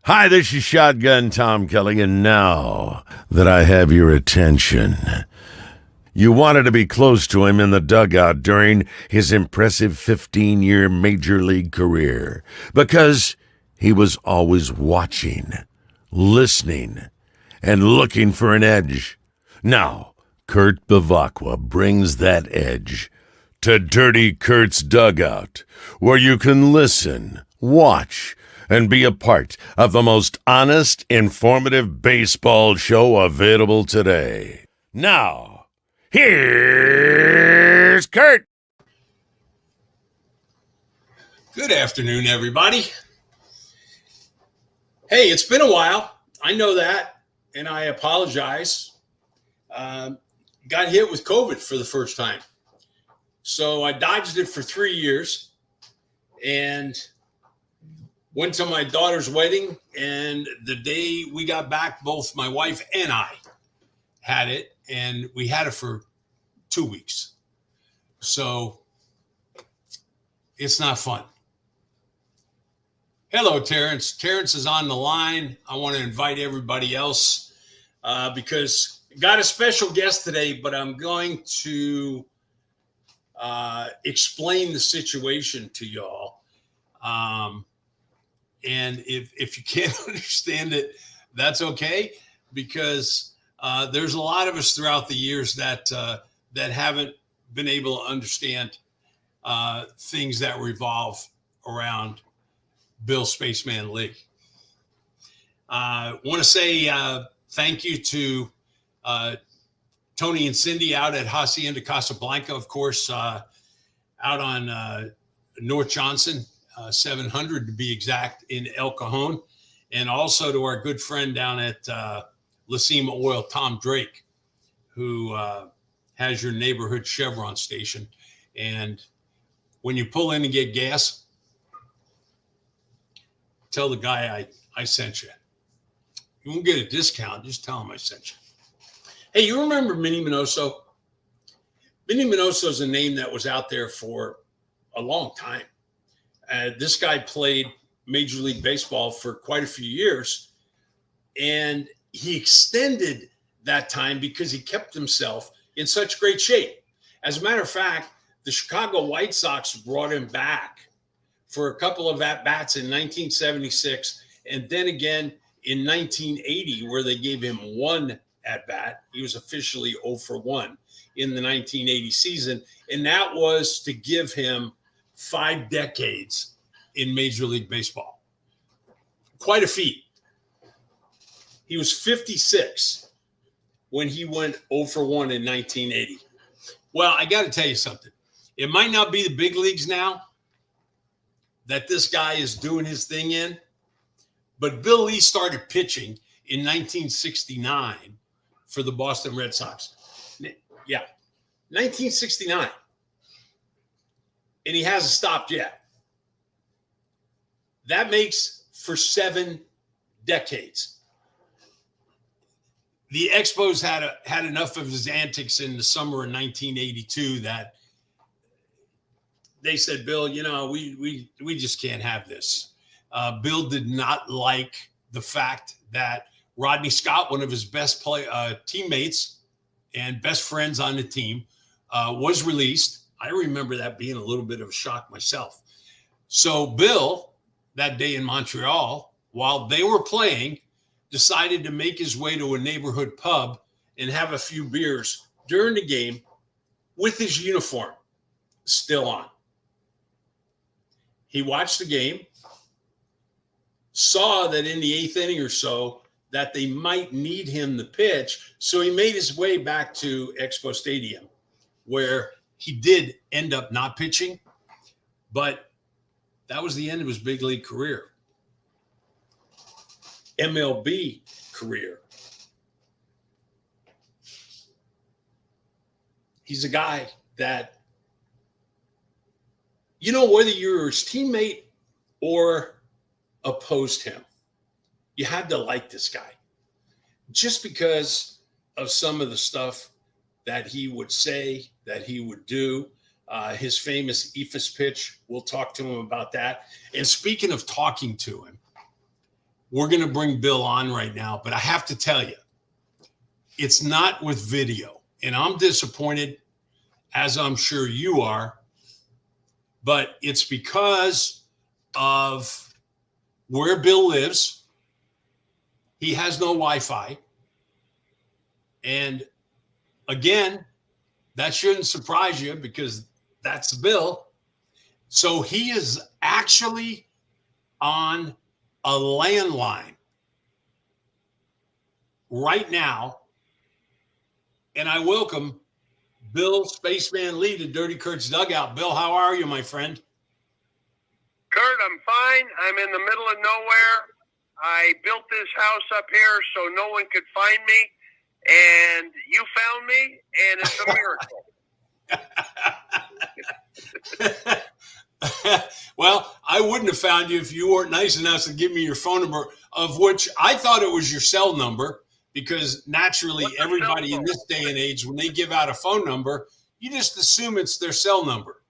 Hi, this is Shotgun Tom Kelly, and now that I have your attention, you wanted to be close to him in the dugout during his impressive 15-year Major League career because he was always watching, listening, and looking for an edge. Now, Kurt Bavacqua brings that edge to Dirty Kurt's Dugout, where you can listen, watch, and be a part of the most honest, informative baseball show available today. Now, here's Kurt. Good afternoon, everybody. Hey, it's been a while. I know that, and I apologize. Got hit with COVID for the first time. So I dodged it for 3 years and went to my daughter's wedding. And the day we got back, both my wife and I had it, and we had it for 2 weeks. So it's not fun. Hello, Terrence. Terrence is on the line. I want to invite everybody else because I got a special guest today, but I'm going to explain the situation to y'all. And if you can't understand it, that's okay, because there's a lot of us throughout the years that haven't been able to understand things that revolve around Bill Spaceman Lee. I want to say thank you to Tony and Cindy out at Hacienda Casablanca, of course, out on North Johnson, 700 to be exact, in El Cajon, and also to our good friend down at La Cima Oil, Tom Drake, who has your neighborhood Chevron station. And when you pull in and get gas, tell the guy I sent you. You won't get a discount. Just tell him I sent you. Hey, you remember Minnie Minoso? Minnie Minoso is a name that was out there for a long time. This guy played Major League Baseball for quite a few years, and he extended that time because he kept himself in such great shape. As a matter of fact, the Chicago White Sox brought him back for a couple of at-bats in 1976, and then again in 1980, where they gave him one at-bat. He was officially 0 for 1 in the 1980 season, and that was to give him 5 decades in Major League Baseball. Quite a feat. He was 56 when he went 0 for 1 in 1980. Well, I got to tell you something. It might not be the big leagues now that this guy is doing his thing in, but Bill Lee started pitching in 1969 for the Boston Red Sox. Yeah, 1969. And he hasn't stopped yet. That makes for 7 decades. The Expos had enough of his antics in the summer of 1982 that they said, Bill, we just can't have this. Bill did not like the fact that Rodney Scott, one of his best teammates and best friends on the team, was released. I remember that being a little bit of a shock myself. So Bill, that day in Montreal, while they were playing, decided to make his way to a neighborhood pub and have a few beers during the game with his uniform still on. He watched the game, saw that in the 8th inning or so that they might need him to pitch, so he made his way back to Expo Stadium, where he did end up not pitching, but that was the end of his big league career. MLB career. He's a guy that, whether you're his teammate or opposed him, you had to like this guy just because of some of the stuff that he would say, that he would do. His famous ephus pitch, we'll talk to him about that. And speaking of talking to him, we're going to bring Bill on right now, but I have to tell you, it's not with video. And I'm disappointed, as I'm sure you are, but it's because of where Bill lives. He has no Wi-Fi. And again, that shouldn't surprise you because that's Bill. So he is actually on a landline right now. And I welcome Bill Spaceman Lee to Dirty Kurt's Dugout. Bill, how are you, my friend? Kurt, I'm fine. I'm in the middle of nowhere. I built this house up here so no one could find me. And you found me, and it's a miracle. Well, I wouldn't have found you if you weren't nice enough to give me your phone number, of which I thought it was your cell number, because naturally everybody in this day and age, when they give out a phone number, you just assume it's their cell number.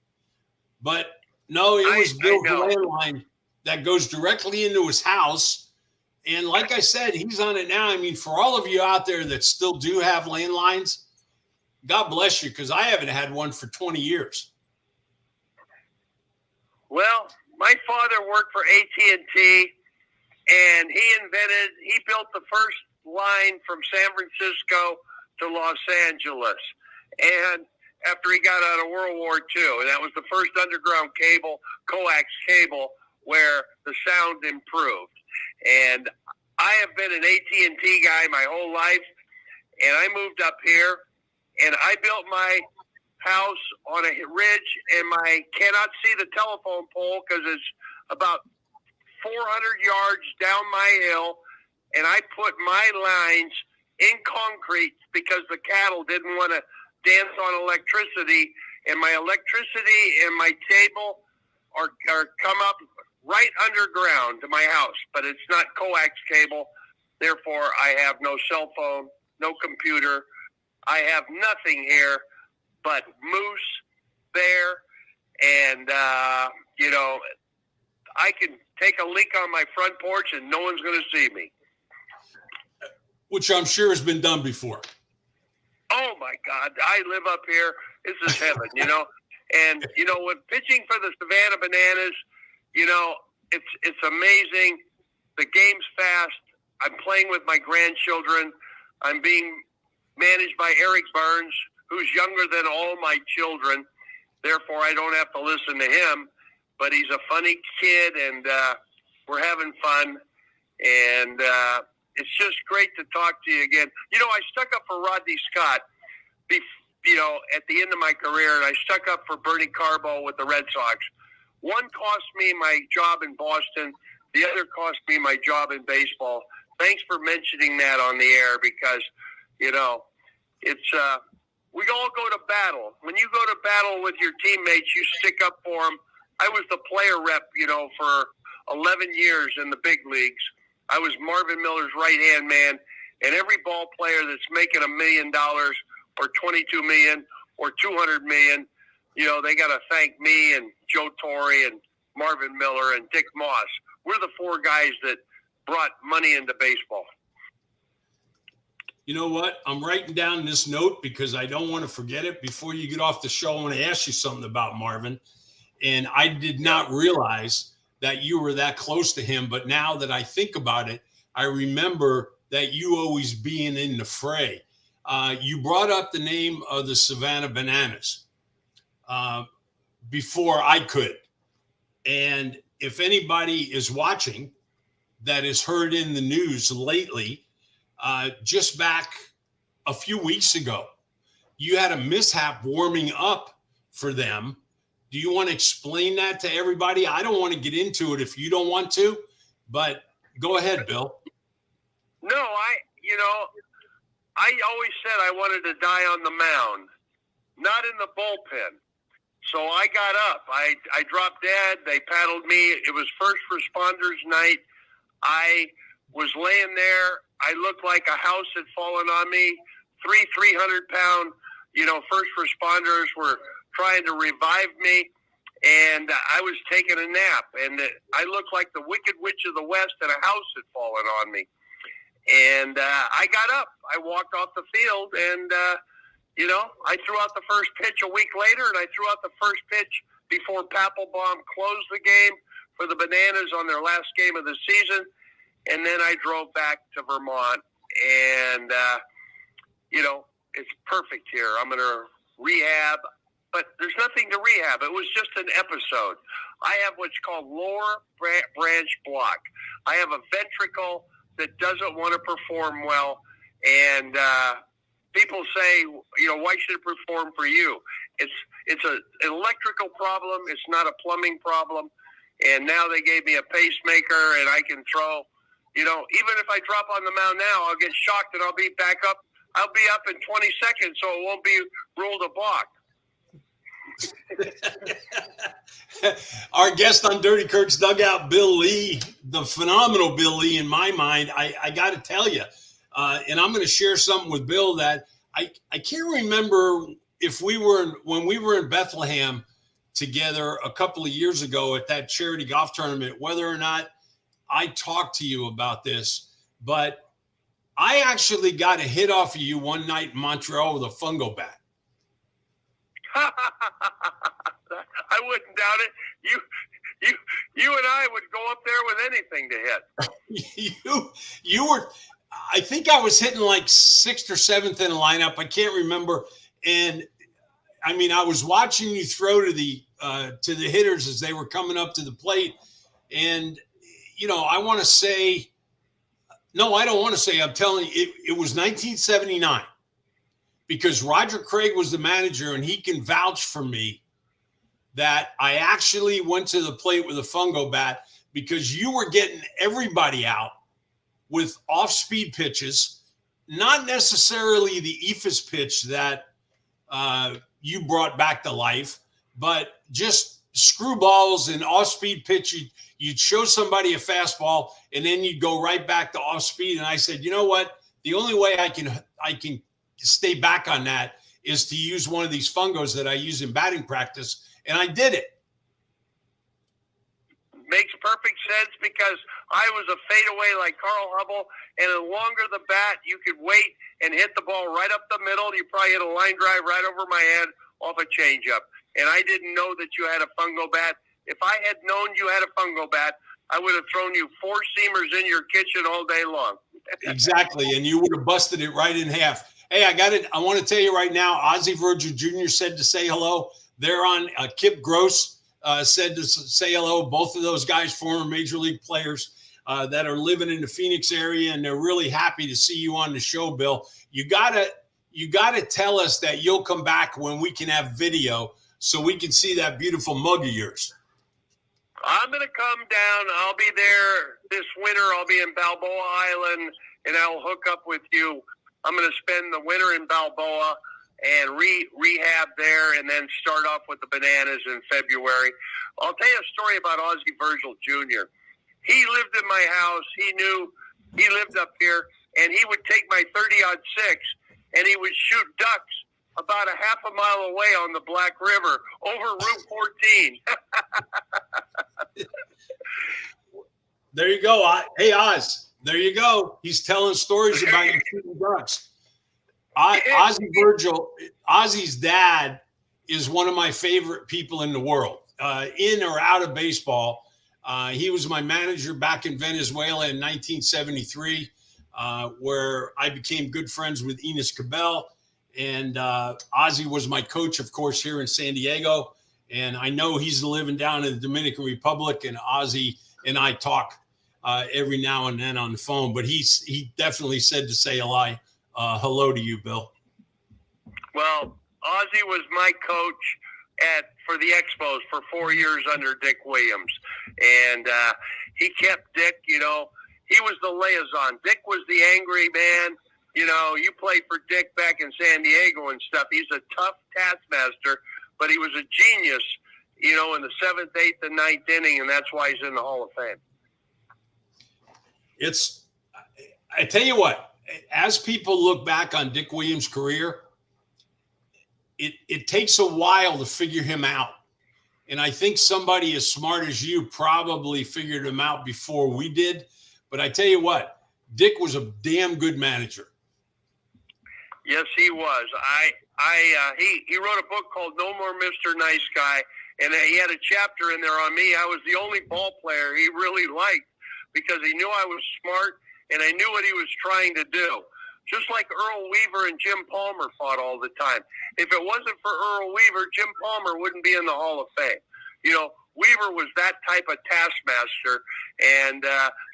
But no, it was Bill's landline that goes directly into his house. And like I said, he's on it now. I mean, for all of you out there that still do have landlines, God bless you, because I haven't had one for 20 years. Well, my father worked for AT&T, and he built the first line from San Francisco to Los Angeles. And after he got out of World War II, and that was the first underground cable, coax cable, where the sound improved. And I have been an AT&T guy my whole life, and I moved up here, and I built my house on a ridge, and I cannot see the telephone pole because it's about 400 yards down my hill, and I put my lines in concrete because the cattle didn't want to dance on electricity, and my electricity and my table are come up right underground to my house, but it's not coax cable. Therefore, I have no cell phone, no computer. I have nothing here but moose, bear, and, I can take a leak on my front porch and no one's going to see me. Which I'm sure has been done before. Oh, my God. I live up here. This is heaven, And, when pitching for the Savannah Bananas, it's amazing. The game's fast. I'm playing with my grandchildren. I'm being managed by Eric Burns, who's younger than all my children. Therefore, I don't have to listen to him. But he's a funny kid, and we're having fun. And it's just great to talk to you again. I stuck up for Rodney Scott, at the end of my career, and I stuck up for Bernie Carbo with the Red Sox. One cost me my job in Boston. The other cost me my job in baseball. Thanks for mentioning that on the air because, it's we all go to battle. When you go to battle with your teammates, you stick up for them. I was the player rep, for 11 years in the big leagues. I was Marvin Miller's right-hand man, and every ball player that's making $1 million or $22 million or $200 million, they got to thank me and Joe Torre and Marvin Miller and Dick Moss. We're the four guys that brought money into baseball. You know what? I'm writing down this note because I don't want to forget it. Before you get off the show, I want to ask you something about Marvin. And I did not realize that you were that close to him. But now that I think about it, I remember that you always being in the fray. You brought up the name of the Savannah Bananas before I could. And if anybody is watching that has heard in the news lately, just back a few weeks ago, you had a mishap warming up for them. Do you want to explain that to everybody? I don't want to get into it if you don't want to, but go ahead, Bill. No, I always said I wanted to die on the mound, not in the bullpen. So I got up. I dropped dead. They paddled me. It was first responders night. I was laying there. I looked like a house had fallen on me. 300-pound, first responders were trying to revive me. and I was taking a nap, and I looked like the Wicked Witch of the West, and a house had fallen on me. And I got up. I walked off the field, and, I threw out the first pitch a week later, and I threw out the first pitch before Papelbon closed the game for the Bananas on their last game of the season. And then I drove back to Vermont, and, it's perfect here. I'm going to rehab, but there's nothing to rehab. It was just an episode. I have what's called lower branch block. I have a ventricle that doesn't want to perform well, and people say, why should it perform for you? It's an electrical problem. It's not a plumbing problem. And now they gave me a pacemaker, and I can throw. Even if I drop on the mound now, I'll get shocked, and I'll be back up. I'll be up in 20 seconds, so it won't be ruled a balk. Our guest on Dirty Kirk's Dugout, Bill Lee, the phenomenal Bill Lee in my mind. I got to tell you, and I'm going to share something with Bill that I can't remember when we were in Bethlehem together a couple of years ago at that charity golf tournament, whether or not I talked to you about this, but I actually got a hit off of you one night in Montreal with a fungo bat. I wouldn't doubt it. You and I would go up there with anything to hit. you were, I think I was hitting like 6th or 7th in the lineup. I can't remember. And I mean, I was watching you throw to the hitters as they were coming up to the plate. And, I want to say, no, I don't want to say, I'm telling you, it was 1979 because Roger Craig was the manager, and he can vouch for me that I actually went to the plate with a fungo bat because you were getting everybody out with off-speed pitches, not necessarily the ephus pitch that you brought back to life, but just screwballs and off-speed pitch. You'd show somebody a fastball, and then you'd go right back to off-speed. And I said, you know what? The only way I can stay back on that is to use one of these fungos that I use in batting practice, and I did it. Makes perfect sense because I was a fadeaway like Carl Hubble, and the longer the bat, you could wait and hit the ball right up the middle. You probably hit a line drive right over my head off a changeup. And I didn't know that you had a fungo bat. If I had known you had a fungo bat, I would have thrown you 4-seamers in your kitchen all day long. Exactly, and you would have busted it right in half. Hey, I want to tell you right now, Ozzie Virgil Jr. said to say hello. They're on. Kip Gross said to say hello. Both of those guys, former major league players that are living in the Phoenix area, and they're really happy to see you on the show, Bill. You gotta tell us that you'll come back when we can have video so we can see that beautiful mug of yours. I'm going to come down. I'll be there this winter. I'll be in Balboa Island, and I'll hook up with you. I'm going to spend the winter in Balboa and rehab there, and then start off with the Bananas in February. I'll tell you a story about Ozzie Virgil Jr. He lived in my house. He lived up here, and he would take my 30-06, and he would shoot ducks about a half a mile away on the Black River over Route 14. There you go. Hey, Oz, there you go. He's telling stories about you shooting ducks. Ozzie Virgil, Ozzie's dad is one of my favorite people in the world, in or out of baseball. He was my manager back in Venezuela in 1973, where I became good friends with Enos Cabell. And Ozzie was my coach, of course, here in San Diego. And I know he's living down in the Dominican Republic, and Ozzie and I talk every now and then on the phone. But he definitely said to say hello to you, Bill. Well, Ozzie was my coach for the Expos for 4 years under Dick Williams. And he kept Dick, he was the liaison. Dick was the angry man. You played for Dick back in San Diego and stuff. He's a tough taskmaster, but he was a genius, in the 7th, 8th, and 9th inning, and that's why he's in the Hall of Fame. I tell you what, as people look back on Dick Williams' career, it takes a while to figure him out. And I think somebody as smart as you probably figured him out before we did. But I tell you what, Dick was a damn good manager. Yes, he was. He wrote a book called No More Mr. Nice Guy, and he had a chapter in there on me. I was the only ball player he really liked because he knew I was smart and I knew what he was trying to do. Just like Earl Weaver and Jim Palmer fought all the time. If it wasn't for Earl Weaver, Jim Palmer wouldn't be in the Hall of Fame. You know, Weaver was that type of taskmaster, and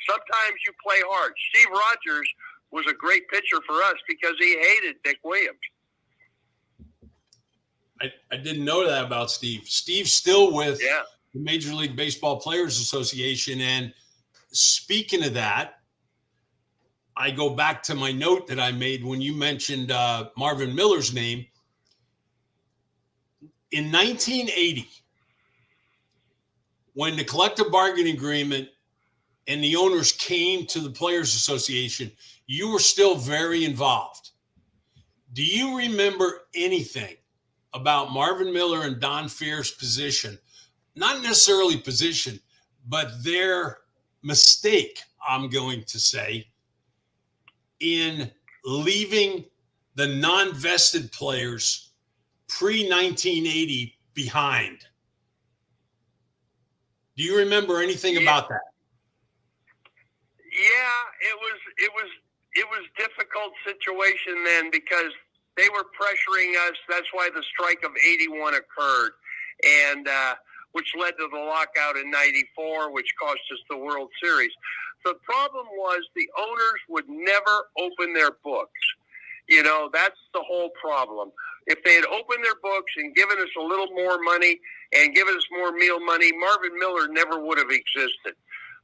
sometimes you play hard. Steve Rogers was a great pitcher for us because he hated Dick Williams. I didn't know that about Steve. Steve's still with the Major League Baseball Players Association. And speaking of that, I go back to my note that I made when you mentioned Marvin Miller's name. In 1980, when the collective bargaining agreement and the owners came to the Players Association, you were still very involved. Do you remember anything about Marvin Miller and Don Fear's position? Not necessarily position, but their mistake, I'm going to say, in leaving the non-vested players pre-1980 behind. Do you remember anything about that? Yeah, it was difficult situation then because they were pressuring us. That's why the strike of 81 occurred, and which led to the lockout in 94, which cost us the World Series. The problem was the owners would never open their books. You know, that's the whole problem. If they had opened their books and given us a little more money and given us more meal money, Marvin Miller never would have existed.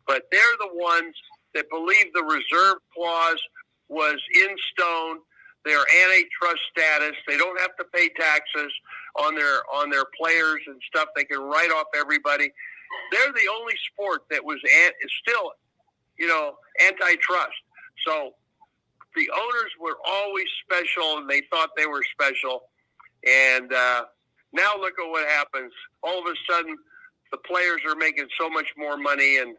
But they're the ones that believe the reserve clause was in stone. Their antitrust status. They don't have to pay taxes on their players and stuff. They can write off everybody. They're the only sport that is still, antitrust. So the owners were always special, and they thought they were special. And now look at what happens. All of a sudden, the players are making so much more money, and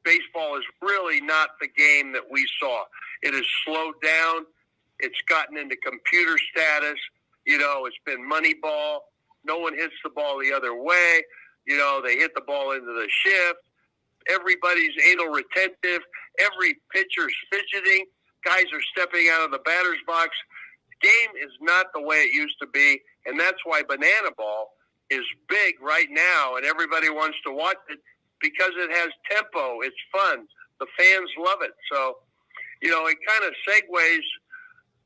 baseball is really not the game that we saw. It has slowed down. It's gotten into computer status. It's been money ball. No one hits the ball the other way. They hit the ball into the shift. Everybody's anal retentive. Every pitcher's fidgeting. Guys are stepping out of the batter's box. Game is not the way it used to be, and that's why banana ball is big right now, and everybody wants to watch it because it has tempo. It's fun. The fans love it. So, it kind of segues.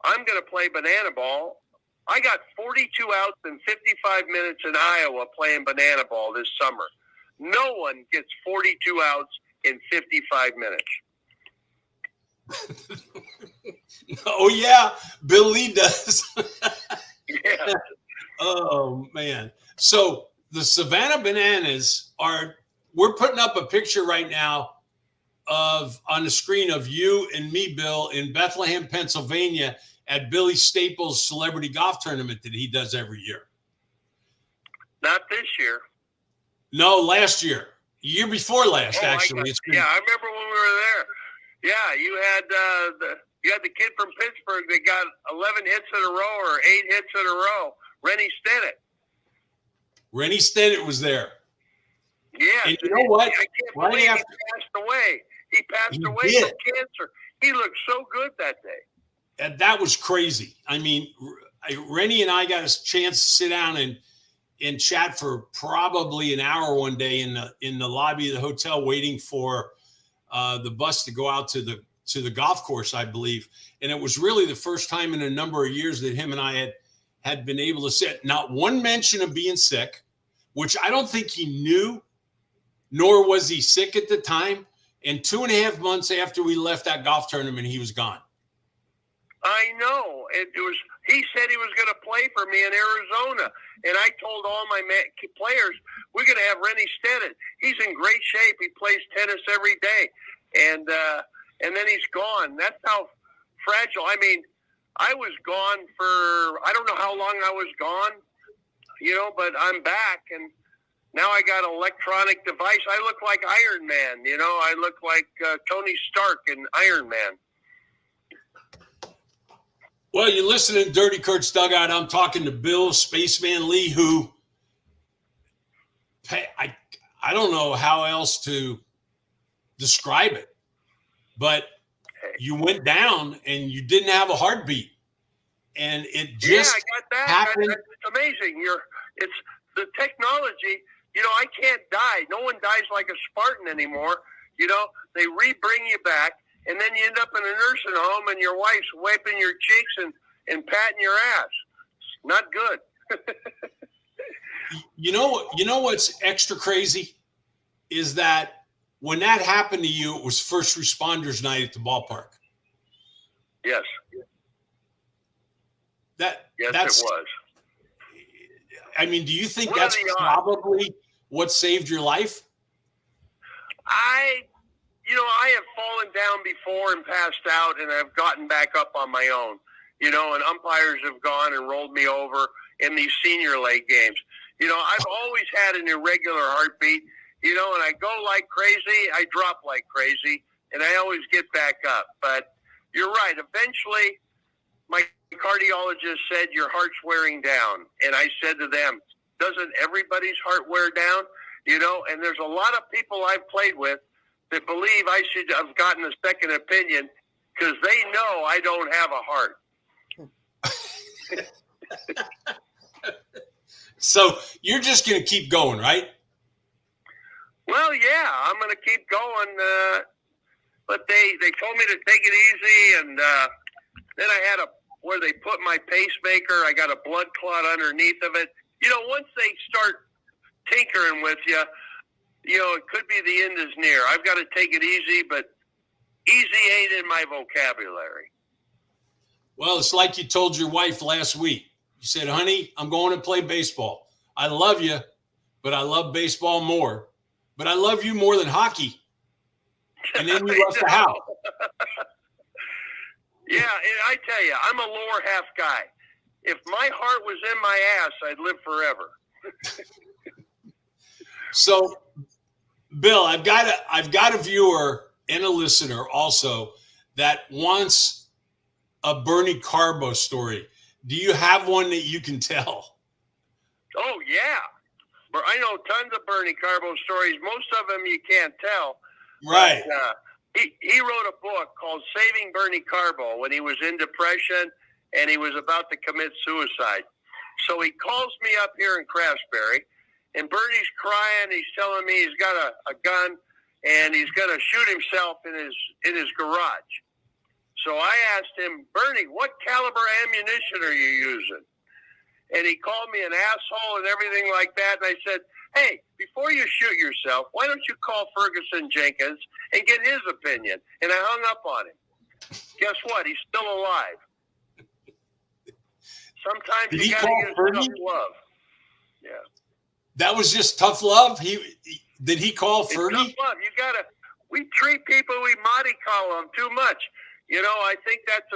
I'm going to play banana ball. I got 42 outs in 55 minutes in Iowa playing banana ball this summer. No one gets 42 outs in 55 minutes. Oh, yeah. Bill Lee does. Yeah. Oh, man. So the Savannah Bananas we're putting up a picture right now on the screen of you and me, Bill, in Bethlehem, Pennsylvania at Billy Staples' celebrity golf tournament that he does every year. Not this year. No, last year. Year before last, actually. I remember when we were there. Yeah, you had the kid from Pittsburgh that got 11 hits in a row or 8 hits in a row. Rennie Stennett. Rennie Stennett was there. Yeah. And you know what? I can't believe he passed away. He passed away from cancer. He looked so good that day. That was crazy. I mean, Rennie and I got a chance to sit down and chat for probably an hour one day in the lobby of the hotel, waiting for the bus to go out to the golf course, I believe. And it was really the first time in a number of years that him and I had been able to sit. Not one mention of being sick, which I don't think he knew, nor was he sick at the time. And 2.5 months after we left that golf tournament, he was gone. I know. He said he was going to play for me in Arizona. And I told all my players, we're going to have Rennie Stennett. He's in great shape. He plays tennis every day. And then he's gone. That's how fragile. I mean, I was gone for, I don't know how long I was gone. but I'm back, and now I got an electronic device. I look like Iron Man, I look like Tony Stark in Iron Man. Well, you're listening to Dirty Kurt's Dugout. I'm talking to Bill Spaceman Lee, who I don't know how else to describe it, but you went down and you didn't have a heartbeat, and it just I got that. happened. It's amazing. It's the technology. I can't die. No one dies like a Spartan anymore. They bring you back, and then you end up in a nursing home, and your wife's wiping your cheeks and patting your ass. It's not good. You know what's extra crazy is that when that happened to you, it was first responders night at the ballpark. Yes. Yes, it was. I mean, do you think What that's are the odds? probably what saved your life? I have fallen down before and passed out, and I've gotten back up on my own, and umpires have gone and rolled me over in these senior league games. I've always had an irregular heartbeat, and I go like crazy, I drop like crazy, and I always get back up. But you're right. Eventually, my cardiologist said, your heart's wearing down. And I said to them, doesn't everybody's heart wear down? And there's a lot of people I've played with that believe I should have gotten a second opinion because they know I don't have a heart. So you're just going to keep going, right? Well, yeah, I'm going to keep going. But they told me to take it easy. And then I had where they put my pacemaker, I got a blood clot underneath of it. Once they start tinkering with you, it could be the end is near. I've got to take it easy, but easy ain't in my vocabulary. Well, it's like you told your wife last week. You said, honey, I'm going to play baseball. I love you, but I love baseball more. But I love you more than hockey. And then you left the house. Yeah, and I tell you, I'm a lower half guy. If my heart was in my ass, I'd live forever. So, Bill, I've got a viewer and a listener also that wants a Bernie Carbo story. Do you have one that you can tell? Oh, yeah. I know tons of Bernie Carbo stories. Most of them you can't tell. Right. But, he wrote a book called Saving Bernie Carbo when he was in depression and he was about to commit suicide. So he calls me up here in Craftsbury, and Bernie's crying. He's telling me he's got a gun and he's going to shoot himself in his garage. So I asked him, Bernie, what caliber ammunition are you using? And he called me an asshole and everything like that. And I said, hey, before you shoot yourself, why don't you call Ferguson Jenkins and get his opinion? And I hung up on him. Guess what? He's still alive. Sometimes you got to use tough love. Yeah. That was just tough love? Did he call Fergie? Tough love. We treat people, we mollycoddle them too much. I think that's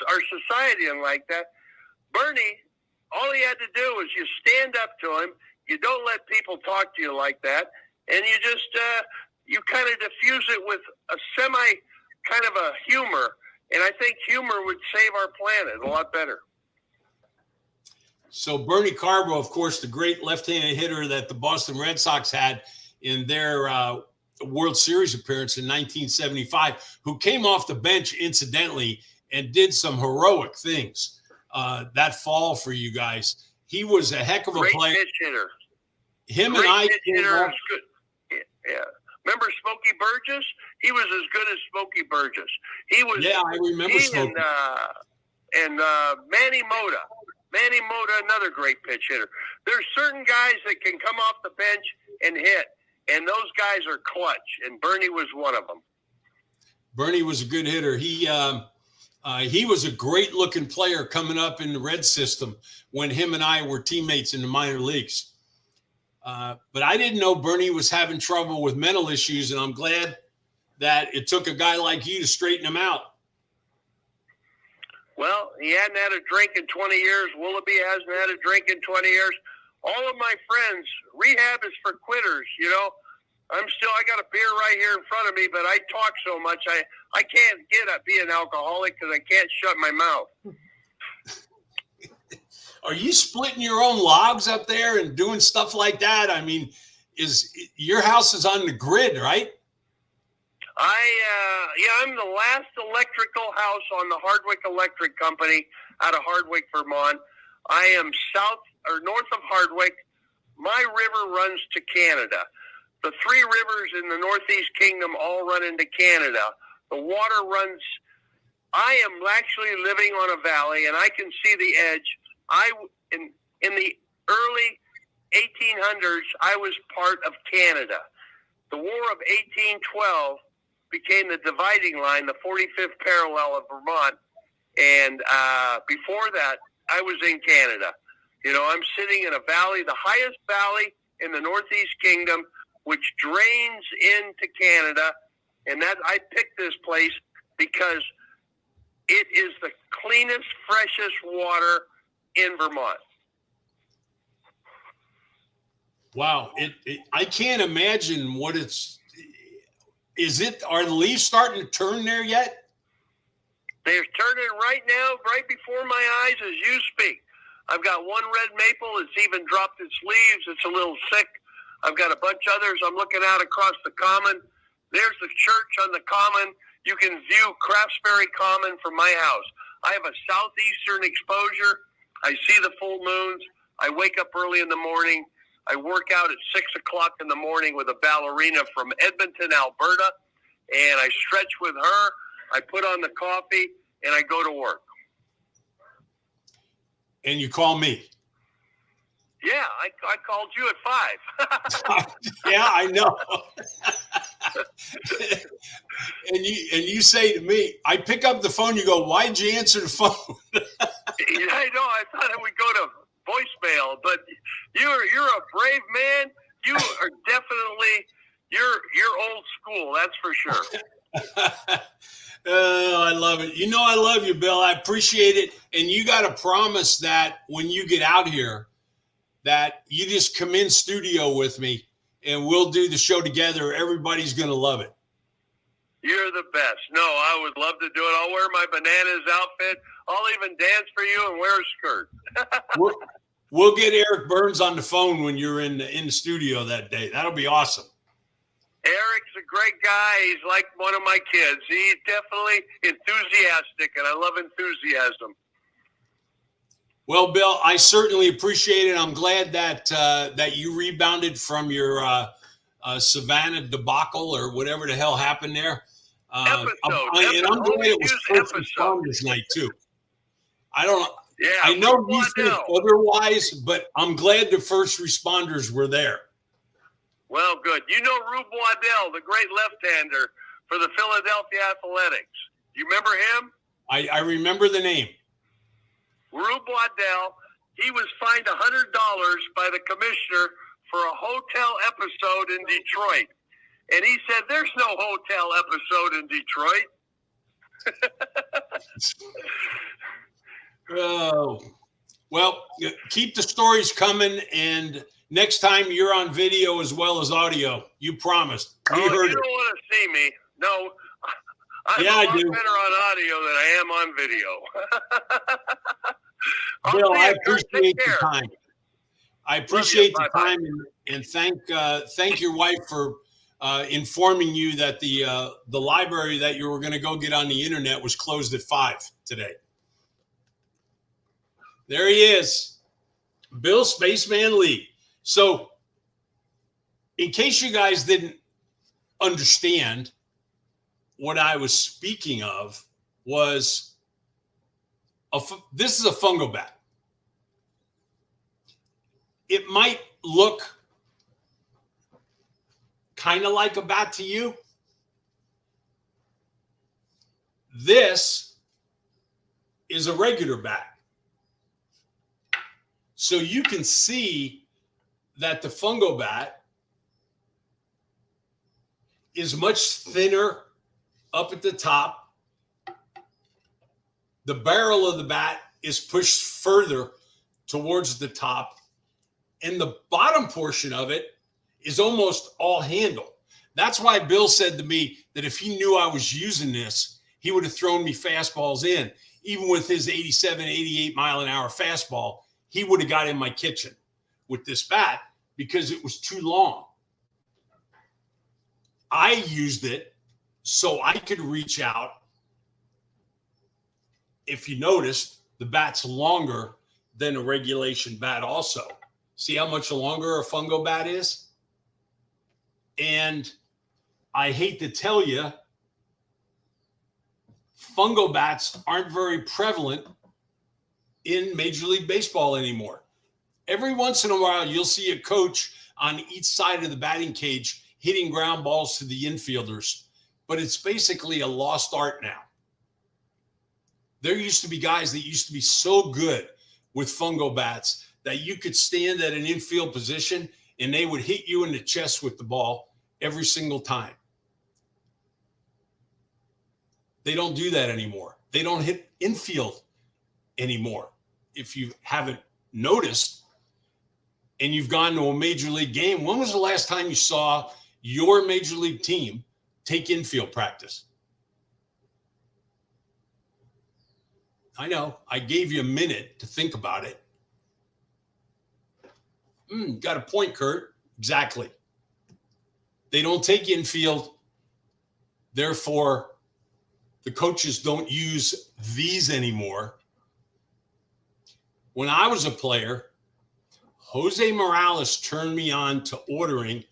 our society and like that. Bernie, all he had to do was you stand up to him. You don't let people talk to you like that. And you just, you kind of diffuse it with a kind of a humor. And I think humor would save our planet a lot better. So Bernie Carbo, of course, the great left-handed hitter that the Boston Red Sox had in their World Series appearance in 1975, who came off the bench, incidentally, and did some heroic things that fall for you guys. He was a heck of a player. Great pitch hitter. Him Great and I. Pitch hitter is good. Yeah. Remember Smokey Burgess? He was as good as Smokey Burgess. He was. Yeah, I remember Smokey. And Manny Mota. Manny Mota, another great pitch hitter. There's certain guys that can come off the bench and hit, and those guys are clutch, and Bernie was one of them. Bernie was a good hitter. He was a great-looking player coming up in the Red system when him and I were teammates in the minor leagues. But I didn't know Bernie was having trouble with mental issues, and I'm glad that it took a guy like you to straighten him out. Well, he hadn't had a drink in 20 years. Willoughby hasn't had a drink in 20 years. all of my friends, rehab is for quitters, you know. I got a beer right here in front of me, but I talk so much, I can't be an alcoholic because I can't shut my mouth. Are you splitting your own logs up there and doing stuff like that? I mean, your house is on the grid, right? I'm the last electrical house on the Hardwick Electric Company out of Hardwick, Vermont. I am north of Hardwick. My river runs to Canada. The three rivers in the Northeast Kingdom all run into Canada. The water runs. I am actually living on a valley, and I can see the edge. In the early 1800s, I was part of Canada. The War of 1812 became the dividing line, the 45th parallel of Vermont. And before that, I was in Canada. You know, I'm sitting in a valley, the highest valley in the Northeast Kingdom, which drains into Canada. And I picked this place because it is the cleanest, freshest water in Vermont. Wow. I can't imagine what are the leaves starting to turn there yet? They're turning right now, right before my eyes as you speak. I've got one red maple. It's even dropped its leaves. It's a little sick. I've got a bunch of others. I'm looking out across the common. There's the church on the common. You can view Craftsbury Common from my house. I have a southeastern exposure. I see the full moons. I wake up early in the morning. I work out at 6 o'clock in the morning with a ballerina from Edmonton, Alberta, and I stretch with her. I put on the coffee, and I go to work. And you call me. Yeah, I called you at 5. Yeah, I know. and you say to me, I pick up the phone. You go, why'd you answer the phone? I know. I thought it would go to voicemail, but you're a brave man. You are definitely you're old school. That's for sure. Oh, I love it. You know, I love you, Bill. I appreciate it. And you got to promise that when you get out here, that you just come in studio with me and we'll do the show together. Everybody's going to love it. You're the best. No, I would love to do it. I'll wear my bananas outfit. I'll even dance for you and wear a skirt. We'll get Eric Burns on the phone when you're in the studio that day. That'll be awesome. Eric's a great guy. He's like one of my kids. He's definitely enthusiastic, and I love enthusiasm. Well, Bill, I certainly appreciate it. I'm glad that you rebounded from your Savannah debacle or whatever the hell happened there. Episode. And I'm glad it was first responders night too. I don't know. Yeah, I know you think otherwise, but I'm glad the first responders were there. Well, good. You know Rube Waddell, the great left-hander for the Philadelphia Athletics. You remember him? I remember the name. Rube Waddell, he was fined $100 by the commissioner for a hotel episode in Detroit. And he said, there's no hotel episode in Detroit. Oh, well, keep the stories coming. And next time you're on video as well as audio, you promised. We heard you don't want to see me. No, I'm a lot better on audio than I am on video. Bill, I appreciate the time. I appreciate the time and thank your wife for informing you that the library that you were going to go get on the internet was closed at 5 today. There he is, Bill Spaceman Lee. So, in case you guys didn't understand, what I was speaking of was this is a fungo bat. It might look kind of like a bat to you. This is a regular bat. So you can see that the fungo bat is much thinner up at the top. The barrel of the bat is pushed further towards the top. And the bottom portion of it is almost all handle. That's why Bill said to me that if he knew I was using this, he would have thrown me fastballs in. Even with his 87, 88 mile an hour fastball, he would have got in my kitchen with this bat because it was too long. I used it so I could reach out. If you noticed, the bat's longer than a regulation bat also. See how much longer a fungo bat is? And I hate to tell you, fungo bats aren't very prevalent in Major League Baseball anymore. Every once in a while, you'll see a coach on each side of the batting cage hitting ground balls to the infielders, but it's basically a lost art now. There used to be guys that used to be so good with fungo bats that you could stand at an infield position and they would hit you in the chest with the ball every single time. They don't do that anymore. They don't hit infield anymore. If you haven't noticed and you've gone to a major league game, when was the last time you saw your major league team take infield practice? I know. I gave you a minute to think about it. Got a point, Kurt. Exactly. They don't take infield. Therefore, the coaches don't use these anymore. When I was a player, Jose Morales turned me on to ordering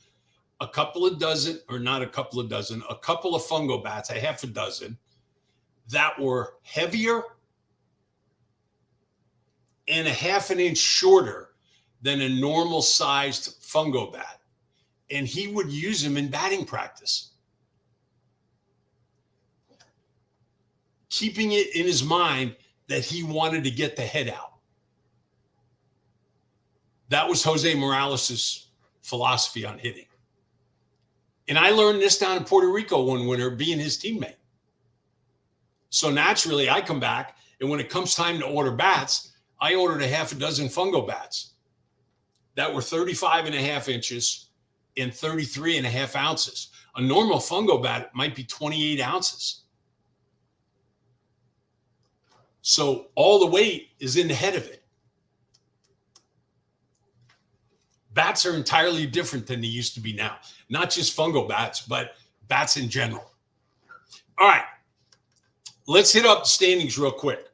a couple of fungo bats, a half a dozen, that were heavier and a half an inch shorter than a normal sized fungo bat. And he would use them in batting practice, keeping it in his mind that he wanted to get the head out. That was Jose Morales' philosophy on hitting. And I learned this down in Puerto Rico one winter being his teammate. So naturally, I come back, and when it comes time to order bats, I ordered a half a dozen fungo bats that were 35 and a half inches and 33 and a half ounces. A normal fungo bat might be 28 ounces. So all the weight is in the head of it. Bats are entirely different than they used to be now. Not just fungo bats, but bats in general. All right, let's hit up the standings real quick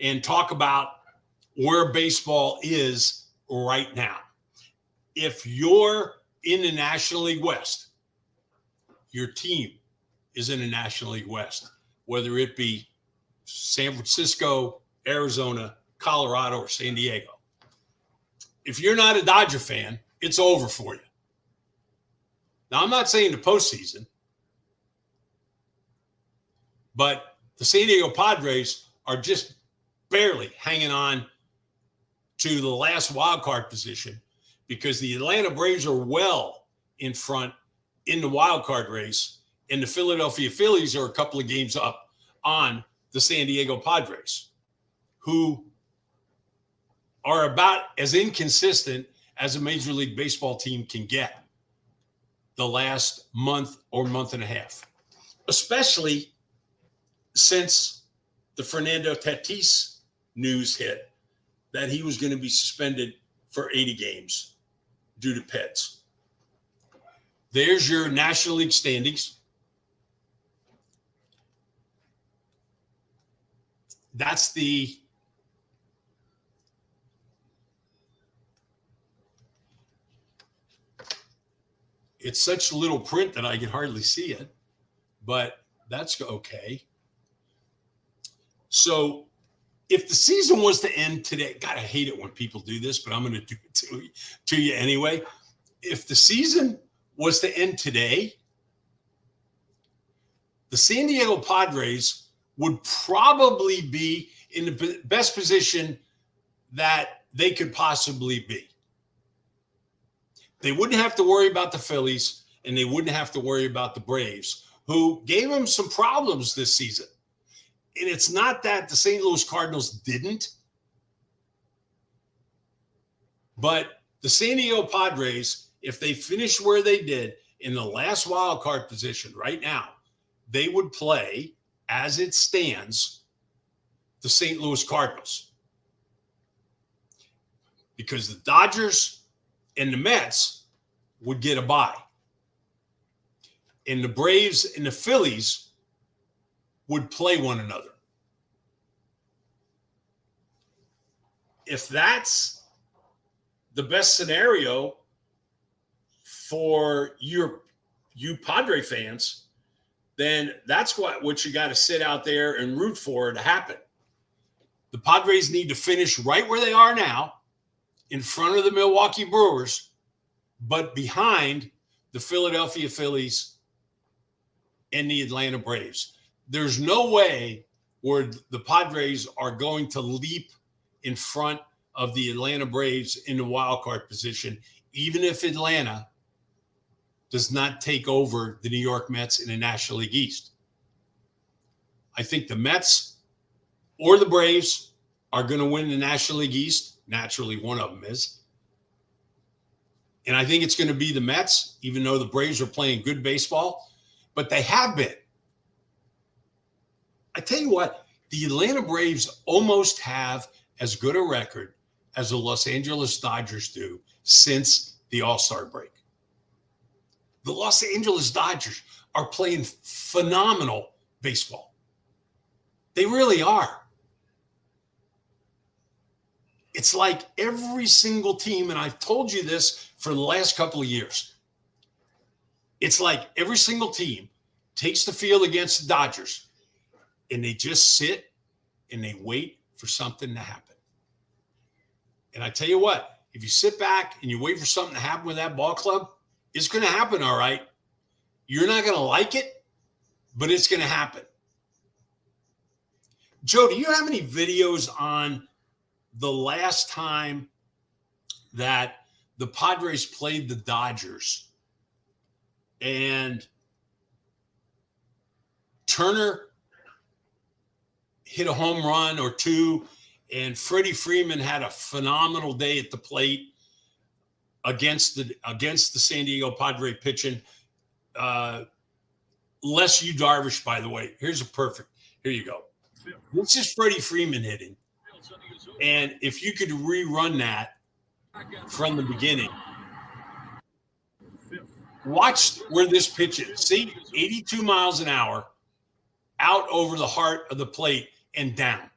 and talk about where baseball is right now. If you're in the National League West, your team is in the National League West, whether it be San Francisco, Arizona, Colorado, or San Diego. If you're not a Dodger fan, it's over for you. Now, I'm not saying the postseason, but the San Diego Padres are just barely hanging on to the last wild card position because the Atlanta Braves are well in front in the wild card race, and the Philadelphia Phillies are a couple of games up on the San Diego Padres, who are about as inconsistent as a Major League Baseball team can get the last month or month and a half, especially since the Fernando Tatis news hit that he was going to be suspended for 80 games due to pets. There's your National League standings. That's it's such little print that I can hardly see it, but that's okay. So if the season was to end today, God, I hate it when people do this, but I'm going to do it to you anyway. If the season was to end today, the San Diego Padres would probably be in the best position that they could possibly be. They wouldn't have to worry about the Phillies, and they wouldn't have to worry about the Braves, who gave them some problems this season. And it's not that the St. Louis Cardinals didn't, but The San Diego Padres, if they finish where they did in the last wild card position right now, they would play, as it stands, the St. Louis Cardinals. Because the Dodgers and the Mets would get a bye. And the Braves and the Phillies would play one another. If that's the best scenario for you Padre fans, then that's what you got to sit out there and root for to happen. The Padres need to finish right where they are now, in front of the Milwaukee Brewers, but behind the Philadelphia Phillies and the Atlanta Braves. There's no way where the Padres are going to leap in front of the Atlanta Braves in the wild card position, even if Atlanta does not take over the New York Mets in the National League East. I think the Mets or the Braves are going to win the National League East. Naturally, one of them is. And I think it's going to be the Mets, even though the Braves are playing good baseball, but they have been. I tell you what, the Atlanta Braves almost have as good a record as the Los Angeles Dodgers do since the All-Star break. The Los Angeles Dodgers are playing phenomenal baseball. They really are. It's like every single team, and I've told you this for the last couple of years, it's like every single team takes the field against the Dodgers and they just sit and they wait for something to happen. And I tell you what, if you sit back and you wait for something to happen with that ball club, it's going to happen, all right. You're not going to like it, but it's going to happen. Joe, do you have any videos on the last time that the Padres played the Dodgers and Turner hit a home run or two, and Freddie Freeman had a phenomenal day at the plate against the San Diego Padre pitching? Les Yu Darvish, by the way. Here you go. This is Freddie Freeman hitting. And if you could rerun that from the beginning, watch where this pitch is. See, 82 miles an hour out over the heart of the plate and down.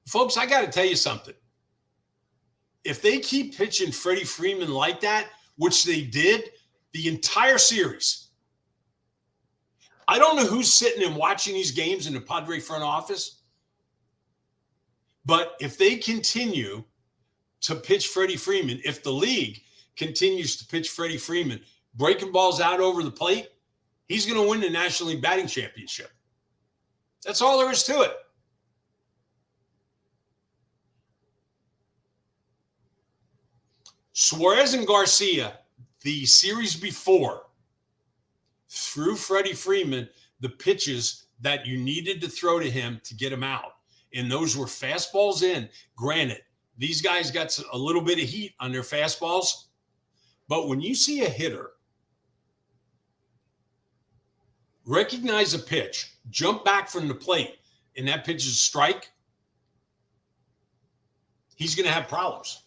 Folks, I got to tell you something. If they keep pitching Freddie Freeman like that, which they did the entire series, I don't know who's sitting and watching these games in the Padre front office, but if they continue to pitch Freddie Freeman, if the league continues to pitch Freddie Freeman, breaking balls out over the plate, he's going to win the National League Batting Championship. That's all there is to it. Suarez and Garcia, the series before, threw Freddie Freeman the pitches that you needed to throw to him to get him out. And those were fastballs in. Granted, these guys got a little bit of heat on their fastballs. But when you see a hitter recognize a pitch, jump back from the plate, and that pitch is a strike, he's going to have problems.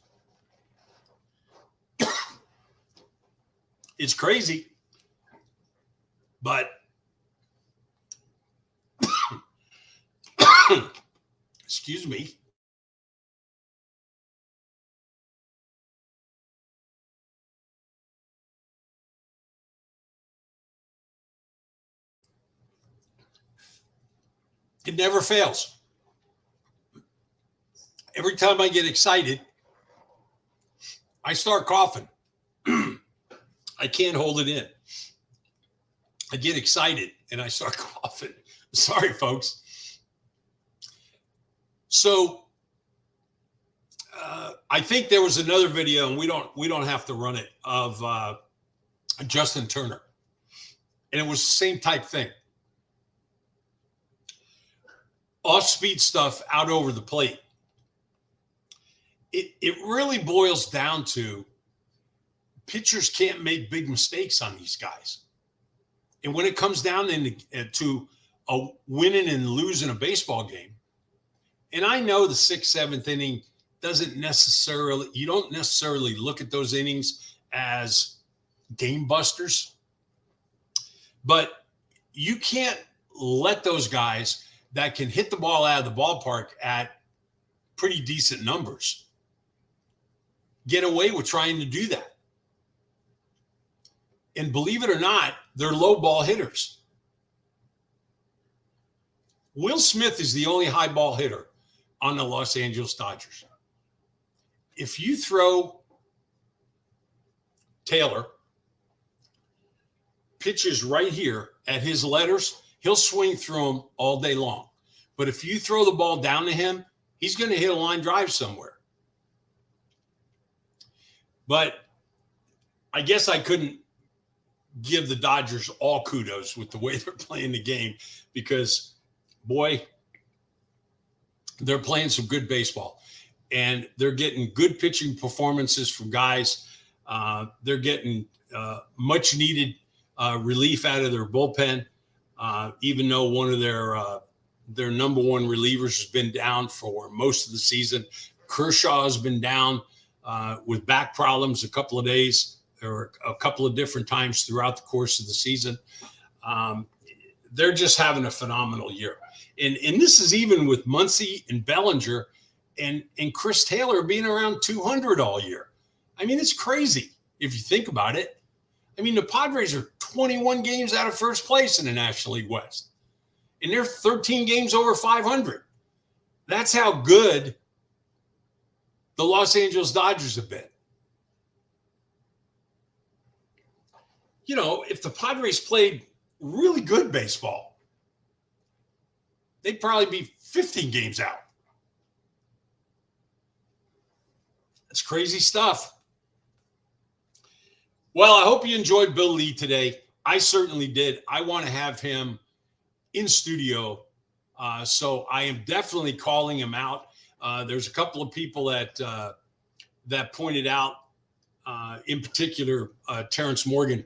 It's crazy, but excuse me. It never fails. Every time I get excited, I start coughing. I can't hold it in. I get excited and I start coughing. Sorry, folks. So I think there was another video, and we don't have to run it, of Justin Turner, and it was the same type thing. Off-speed stuff out over the plate. it really boils down to pitchers can't make big mistakes on these guys. And when it comes down to a winning and losing a baseball game, and I know the sixth, seventh inning you don't necessarily look at those innings as game busters, but you can't let those guys that can hit the ball out of the ballpark at pretty decent numbers get away with trying to do that. And believe it or not, they're low ball hitters. Will Smith is the only high ball hitter on the Los Angeles Dodgers. If you throw Taylor pitches right here at his letters, he'll swing through them all day long. But if you throw the ball down to him, he's going to hit a line drive somewhere. But I guess I couldn't give the Dodgers all kudos with the way they're playing the game because, boy, they're playing some good baseball. And they're getting good pitching performances from guys. They're getting much needed relief out of their bullpen, even though one of their number one relievers has been down for most of the season. Kershaw has been down with back problems a couple of days or a couple of different times throughout the course of the season. They're just having a phenomenal year. And this is even with Muncy and Bellinger and Chris Taylor being around 200 all year. I mean, it's crazy if you think about it. I mean, the Padres are 21 games out of first place in the National League West, and they're 13 games over 500. That's how good the Los Angeles Dodgers have been. You know, if the Padres played really good baseball, they'd probably be 15 games out. That's crazy stuff. Well, I hope you enjoyed Bill Lee today. I certainly did. I want to have him in studio. So I am definitely calling him out. There's a couple of people that pointed out, in particular, Terrence Morgan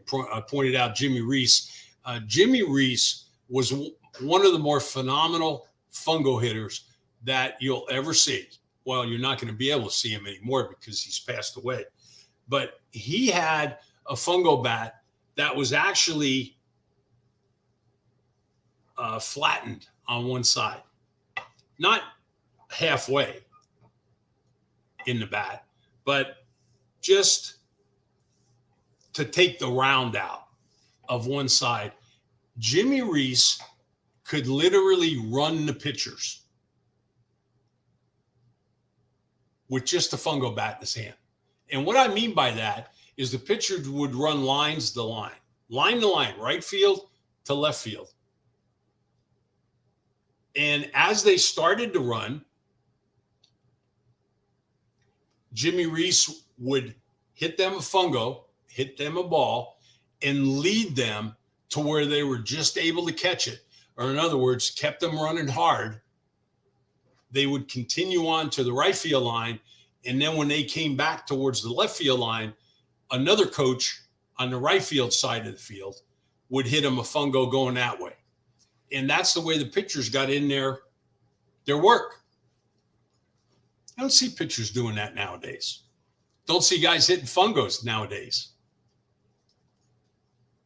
pointed out Jimmy Reese. Jimmy Reese was one of the more phenomenal fungo hitters that you'll ever see. Well, you're not going to be able to see him anymore because he's passed away. But he had a fungo bat that was actually flattened on one side, not halfway in the bat, but just to take the round out of one side. Jimmy Reese could literally run the pitchers with just a fungo bat in his hand. And what I mean by that is the pitcher would run line to line, right field to left field. And as they started to run, Jimmy Reese would hit them a fungo, hit them a ball, and lead them to where they were just able to catch it. Or in other words, kept them running hard. They would continue on to the right field line. And then when they came back towards the left field line, another coach on the right field side of the field would hit them a fungo going that way. And that's the way the pitchers got in their work. I don't see pitchers doing that nowadays. Don't see guys hitting fungos nowadays.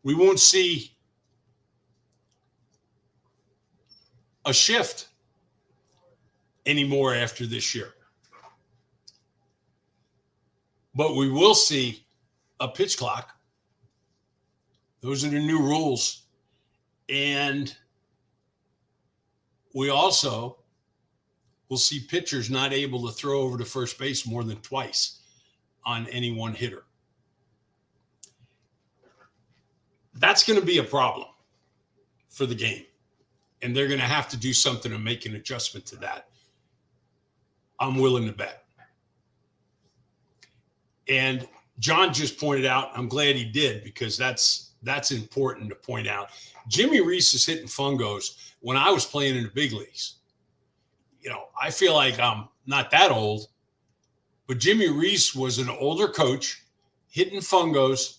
We won't see a shift anymore after this year. But we will see a pitch clock. Those are the new rules. And we also will see pitchers not able to throw over to first base more than twice on any one hitter. That's going to be a problem for the game. And they're going to have to do something to make an adjustment to that. I'm willing to bet. And John just pointed out, I'm glad he did, because that's important to point out. Jimmy Reese is hitting fungos when I was playing in the big leagues. You know, I feel like I'm not that old, But Jimmy Reese was an older coach, hitting fungos,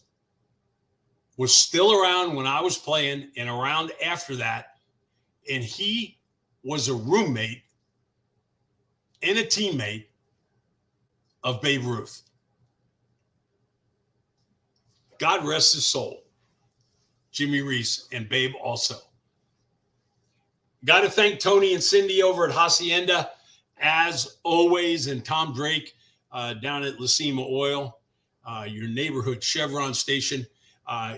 was still around when I was playing and around after that. And he was a roommate and a teammate of Babe Ruth. God rest his soul. Jimmy Reese and Babe also. Got to thank Tony and Cindy over at Hacienda, as always, and Tom Drake down at Lacima Oil, your neighborhood Chevron station.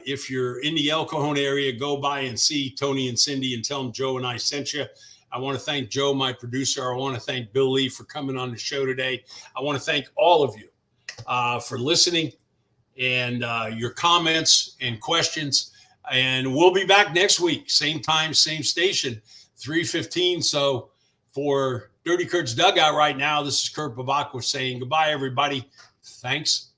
If you're in the El Cajon area, go by and see Tony and Cindy and tell them Joe and I sent you. I want to thank Joe, my producer. I want to thank Bill Lee for coming on the show today. I want to thank all of you for listening and your comments and questions. And we'll be back next week, same time, same station, 3:15. So for Dirty Kurt's Dugout right now, this is Kurt Bavakwa saying goodbye, everybody. Thanks